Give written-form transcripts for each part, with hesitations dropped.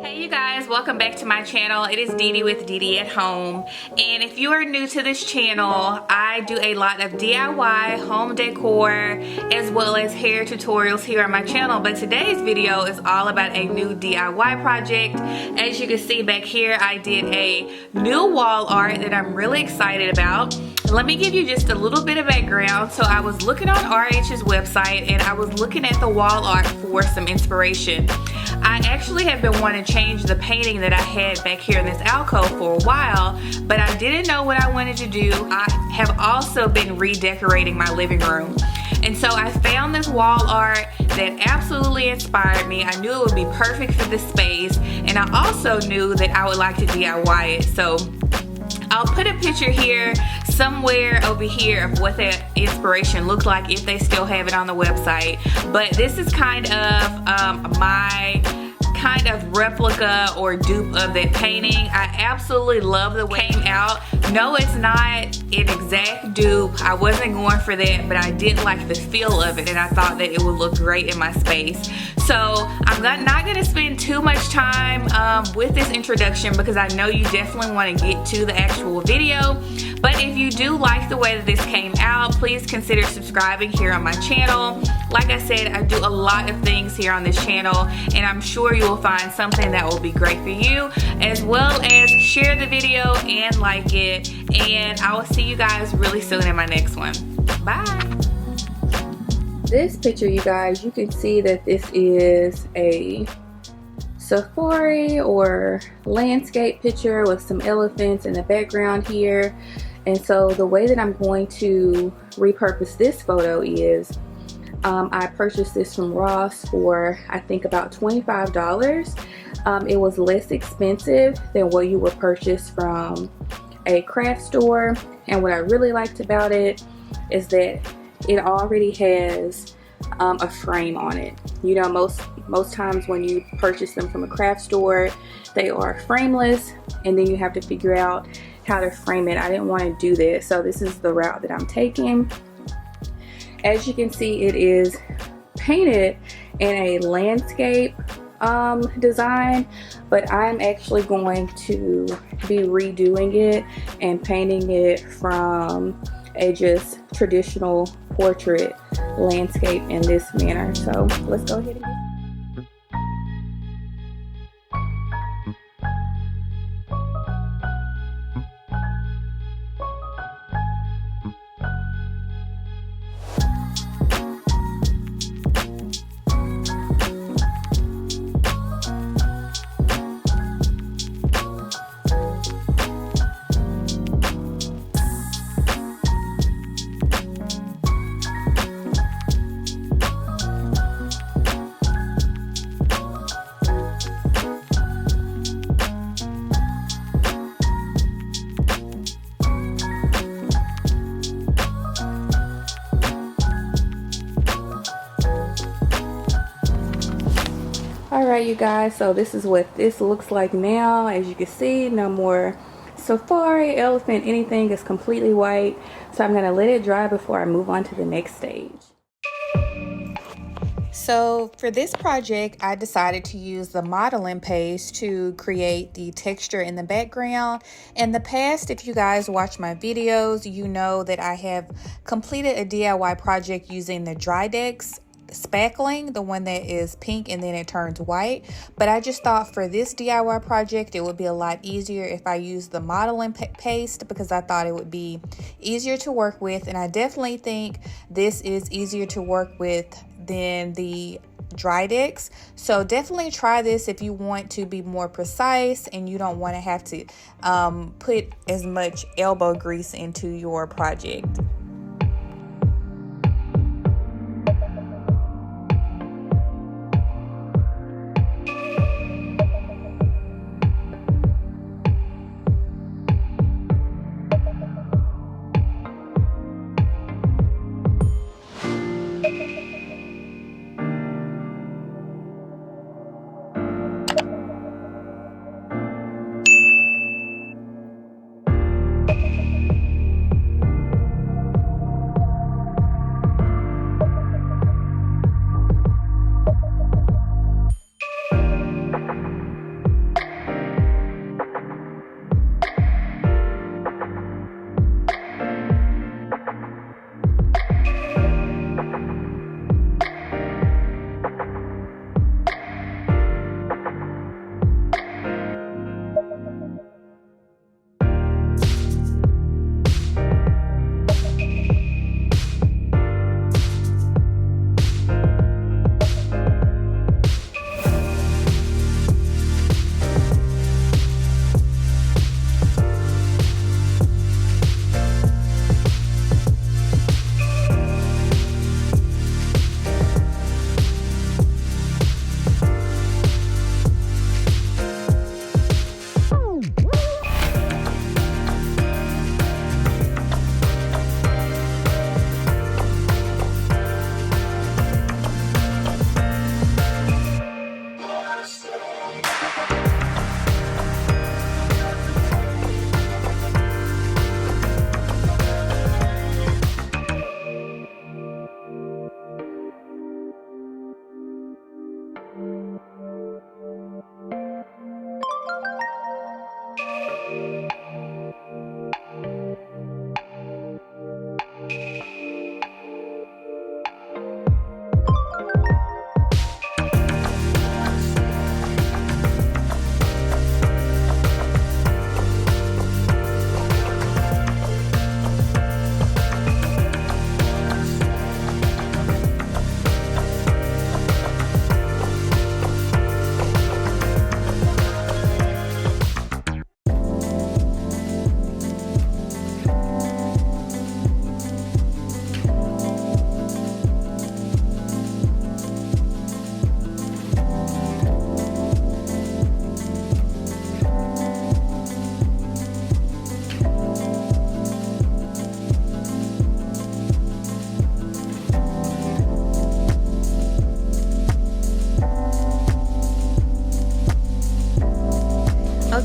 Hey you guys, welcome back to my channel. It is Dee with Dee at Home, and if you are new to this channel, I do a lot of DIY home decor as well as hair tutorials here on my channel. But today's video is all about a new DIY project. As you can see back here, I did a new wall art that I'm really excited about. Let me give you just a little bit of background. So I was looking on RH's website and I was looking at the wall art for some inspiration. I actually have been wanting to change the painting that I had back here in this alcove for a while, but I didn't know what I wanted to do. I have also been redecorating my living room. And so I found this wall art that absolutely inspired me. I knew it would be perfect for this space, and I also knew that I would like to DIY it. So I'll put a picture here somewhere over here of what that inspiration looked like if they still have it on the website. But this is kind of my replica or dupe of that painting. I absolutely love the way it came out. No, it's not an exact dupe. I wasn't going for that, but I did like the feel of it and I thought that it would look great in my space. So I'm not going to spend too much time with this introduction because I know you definitely want to get to the actual video. But if you do like the way that this came out, please consider subscribing here on my channel. Like I said, I do a lot of things here on this channel, and I'm sure you will find something that will be great for you, as well as share the video and like it. And I will see you guys really soon in my next one. Bye. This picture, you guys, you can see that this is a safari or landscape picture with some elephants in the background here. And so the way that I'm going to repurpose this photo is I purchased this from Ross for I think about $25. It was less expensive than what you would purchase from a craft store, and what I really liked about it is that it already has a frame on it. You know, most times when you purchase them from a craft store, they are frameless, and then you have to figure out how to frame it. I didn't want to do that, so this is the route that I'm taking. As you can see, it is painted in a landscape design, but I'm actually going to be redoing it and painting it from a just traditional portrait landscape in this manner. So let's go ahead and get started. Alright you guys, so this is what this looks like now. As you can see, no more safari, elephant, anything. Is completely white. So I'm going to let it dry before I move on to the next stage. So for this project, I decided to use the modeling paste to create the texture in the background. In the past, if you guys watch my videos, you know that I have completed a DIY project using the Drydex spackling, the one that is pink and then it turns white. But I just thought for this DIY project it would be a lot easier if I used the modeling paste, because I thought it would be easier to work with, and I definitely think this is easier to work with than the Drydex. So definitely try this if you want to be more precise and you don't want to have to put as much elbow grease into your project.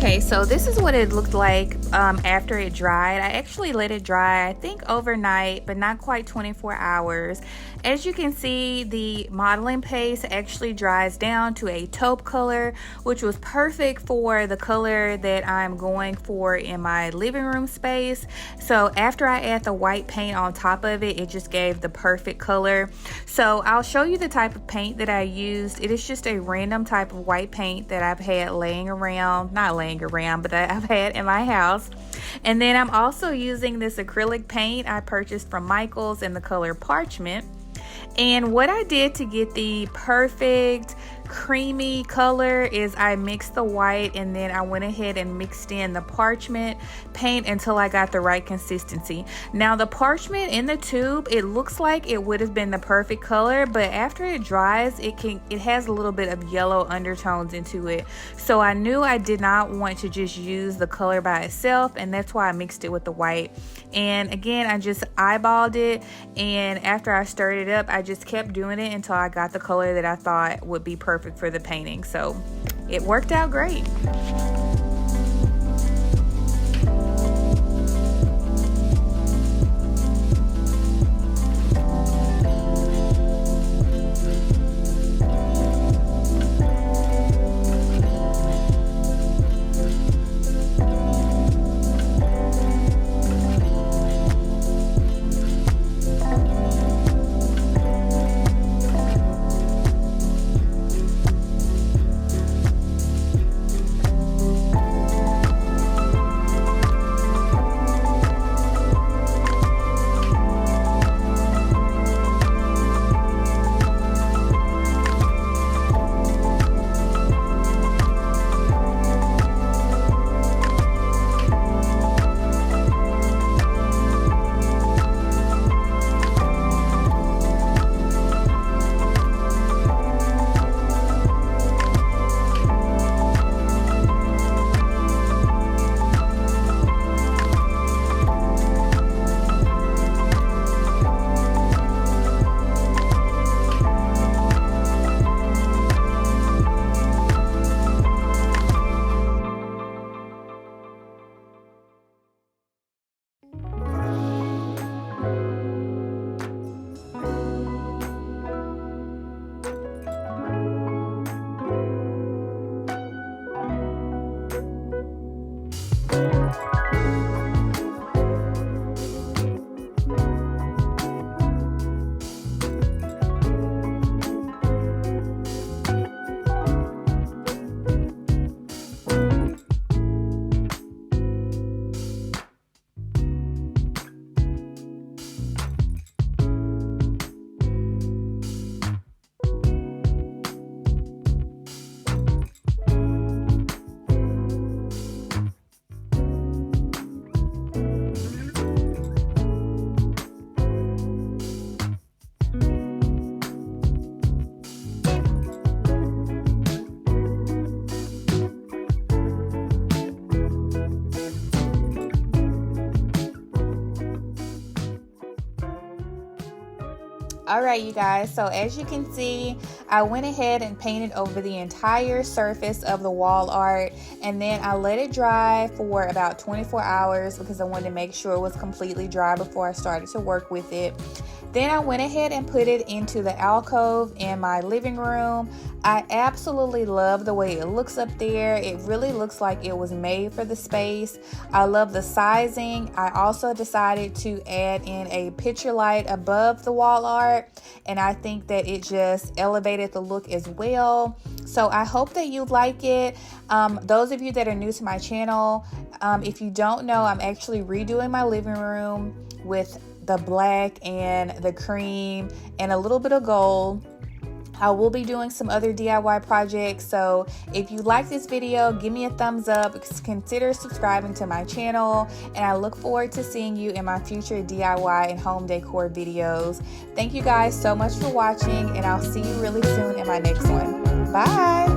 Okay, so this is what it looked like after it dried. I actually let it dry, I think overnight, but not quite 24 hours. As you can see, the modeling paste actually dries down to a taupe color, which was perfect for the color that I'm going for in my living room space. So after I add the white paint on top of it, it just gave the perfect color. So I'll show you the type of paint that I used. It is just a random type of white paint that I've had laying around, not laying around, but that I've had in my house. And then I'm also using this acrylic paint I purchased from Michael's in the color Parchment. And what I did to get the perfect creamy color is I mixed the white and then I went ahead and mixed in the parchment paint until I got the right consistency. Now the parchment in the tube, it looks like it would have been the perfect color, but after it dries, it has a little bit of yellow undertones into it. So I knew I did not want to just use the color by itself, and that's why I mixed it with the white. And again, I just eyeballed it, and after I stirred it up, I just kept doing it until I got the color that I thought would be perfect for the painting. So it worked out great. Alright you guys, so as you can see, I went ahead and painted over the entire surface of the wall art, and then I let it dry for about 24 hours because I wanted to make sure it was completely dry before I started to work with it. Then I went ahead and put it into the alcove in my living room. I absolutely love the way it looks up there. It really looks like it was made for the space. I love the sizing. I also decided to add in a picture light above the wall art, and I think that it just elevated the look as well. So I hope that you like it. Those of you that are new to my channel, if you don't know, I'm actually redoing my living room with the black and the cream and a little bit of gold. I will be doing some other DIY projects, so if you like this video, give me a thumbs up, consider subscribing to my channel, and I look forward to seeing you in my future DIY and home decor videos. Thank you guys so much for watching, and I'll see you really soon in my next one. Bye!